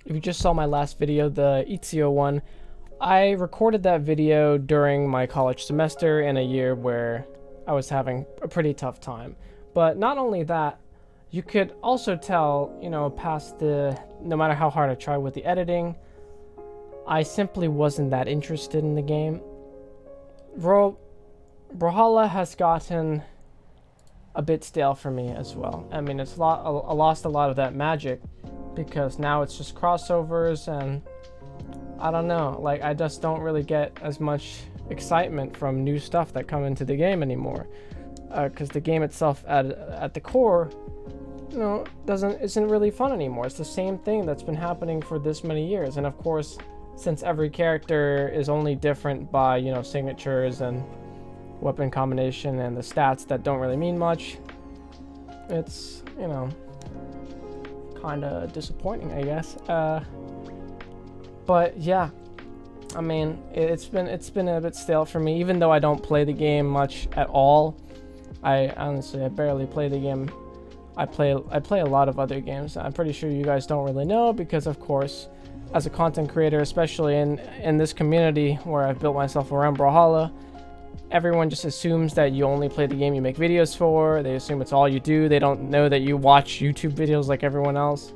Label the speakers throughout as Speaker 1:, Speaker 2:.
Speaker 1: if you just saw my last video, the Ezio one, I recorded that video during my college semester in a year where I was having a pretty tough time. But not only that, you could also tell, no matter how hard I tried with the editing, I simply wasn't that interested in the game. Brawlhalla has gotten a bit stale for me as well. I mean, I lost a lot of that magic because now it's just crossovers, and I don't know, like, I just don't really get as much excitement from new stuff that come into the game anymore, because the game itself at the core, isn't really fun anymore. It's the same thing that's been happening for this many years. And of course, since every character is only different by, signatures and weapon combination and the stats that don't really mean much, it's, kind of disappointing, I guess. But yeah, I mean, it's been a bit stale for me, even though I don't play the game much at all. I barely play the game. I play a lot of other games. I'm pretty sure you guys don't really know, because of course, as a content creator, especially in this community where I've built myself around Brawlhalla, everyone just assumes that you only play the game you make videos for. They assume it's all you do. They don't know that you watch YouTube videos like everyone else.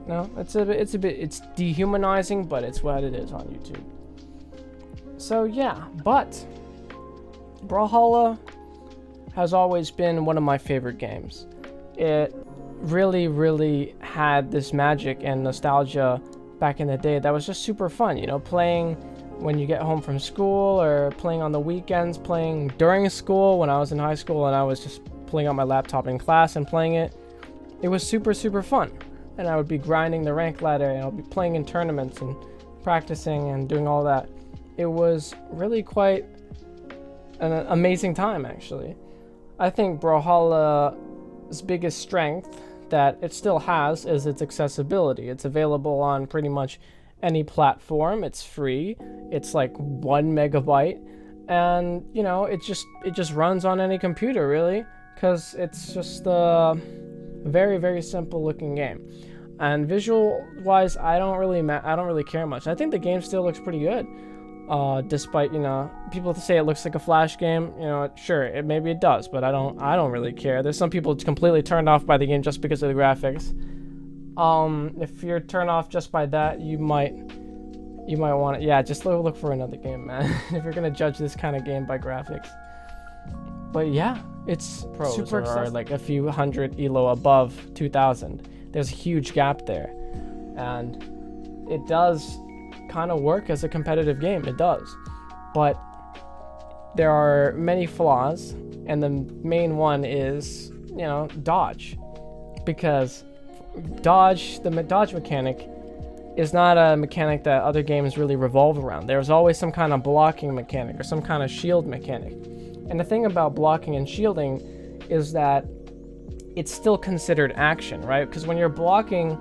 Speaker 1: No, it's dehumanizing, but it's what it is on YouTube. So yeah, but Brawlhalla has always been one of my favorite games. It really, really had this magic and nostalgia back in the day that was just super fun, playing when you get home from school, or playing on the weekends, playing during school when I was in high school and I was just pulling out my laptop in class and playing it. It was super, super fun. And I would be grinding the rank ladder, and I'll be playing in tournaments and practicing and doing all that. It was really quite an amazing time, actually. I think Brawlhalla's biggest strength that it still has is its accessibility. It's available on pretty much any platform. It's free. It's like 1 megabyte, and it just runs on any computer, really, because it's just a very, very simple looking game. And visual wise, I don't really care much. I think the game still looks pretty good, despite people say it looks like a Flash game. Sure, maybe it does, but I don't really care. There's some people completely turned off by the game just because of the graphics. If you're turned off just by that, you might want to, yeah, just look for another game, man. If you're gonna judge this kind of game by graphics. But yeah, it's
Speaker 2: Pros
Speaker 1: super
Speaker 2: are
Speaker 1: like a few hundred elo above 2000. There's a huge gap there, and it does kind of work as a competitive game. It does, but there are many flaws, and the main one is dodge, because the dodge mechanic is not a mechanic that other games really revolve around. There's always some kind of blocking mechanic or some kind of shield mechanic. And the thing about blocking and shielding is that it's still considered action, right? Because when you're blocking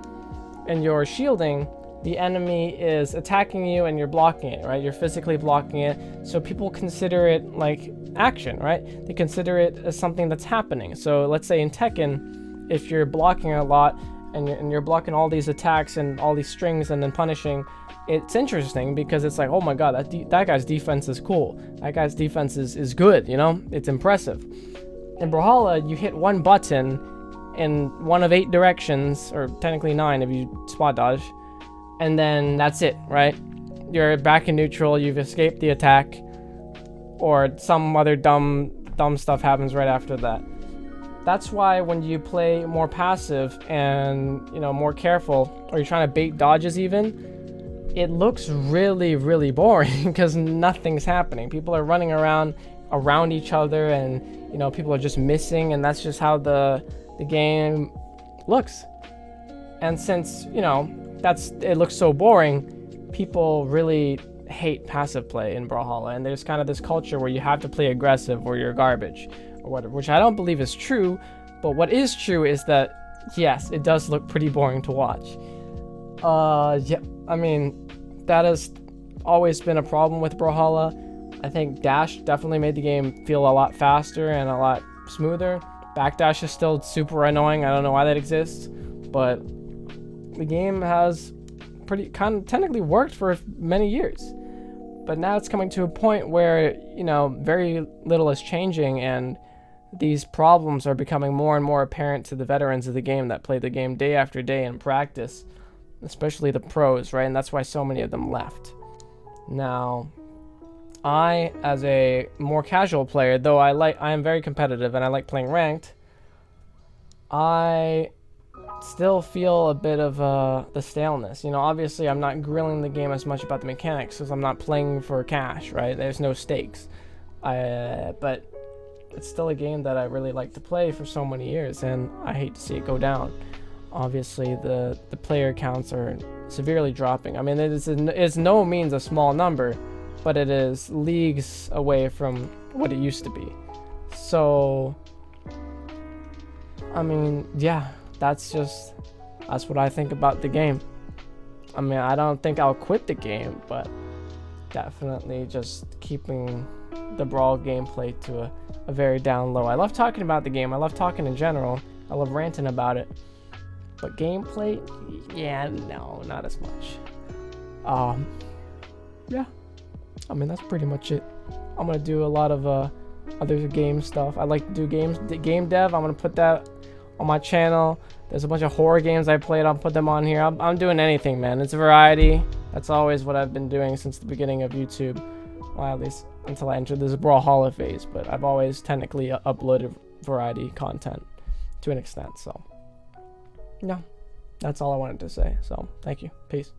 Speaker 1: and you're shielding, the enemy is attacking you and you're blocking it, right? You're physically blocking it. So people consider it like action, right? They consider it as something that's happening. So let's say in Tekken, if you're blocking a lot and you're blocking all these attacks and all these strings and then punishing, it's interesting because it's like, oh my god, that guy's defense is cool. That guy's defense is good, It's impressive. In Brawlhalla, you hit one button in one of 8 directions, or technically 9 if you spot dodge, and then that's it, right? You're back in neutral, you've escaped the attack, or some other dumb stuff happens right after that. That's why when you play more passive and, more careful, or you're trying to bait dodges even, it looks really, really boring because nothing's happening. People are running around each other, and people are just missing, and that's just how the game looks. And since it looks so boring, people really hate passive play in Brawlhalla, and there's kind of this culture where you have to play aggressive or you're garbage or whatever, which I don't believe is true. But what is true is that yes, it does look pretty boring to watch. Yeah, I mean, that has always been a problem with Brawlhalla. I think dash definitely made the game feel a lot faster and a lot smoother. Backdash is still super annoying. I don't know why that exists, but the game has technically worked for many years. But now it's coming to a point where, you know, very little is changing, and these problems are becoming more and more apparent to the veterans of the game that play the game day after day in practice, especially the pros, right? And that's why so many of them left. Now, I, as a more casual player, though I am very competitive and I like playing ranked, I still feel a bit of the staleness. You know, obviously I'm not grilling the game as much about the mechanics because I'm not playing for cash, right? There's no stakes. But it's still a game that I really like to play for so many years, and I hate to see it go down. Obviously, the player counts are severely dropping. I mean, it's no means a small number, but it is leagues away from what it used to be. So, I mean, yeah, that's what I think about the game. I mean, I don't think I'll quit the game, but definitely just keeping the Brawl gameplay to a very down low. I love talking about the game. I love talking in general. I love ranting about it. But gameplay, yeah, no, not as much. Yeah. I mean, that's pretty much it. I'm gonna do a lot of other game stuff. I like to do game dev. I'm gonna put that on my channel. There's a bunch of horror games I played. I'll put them on here. I'm doing anything, man. It's a variety. That's always what I've been doing since the beginning of YouTube. Well, at least until I entered this Brawlhalla phase. But I've always technically uploaded variety content to an extent. So, no, that's all I wanted to say. So, thank you. Peace.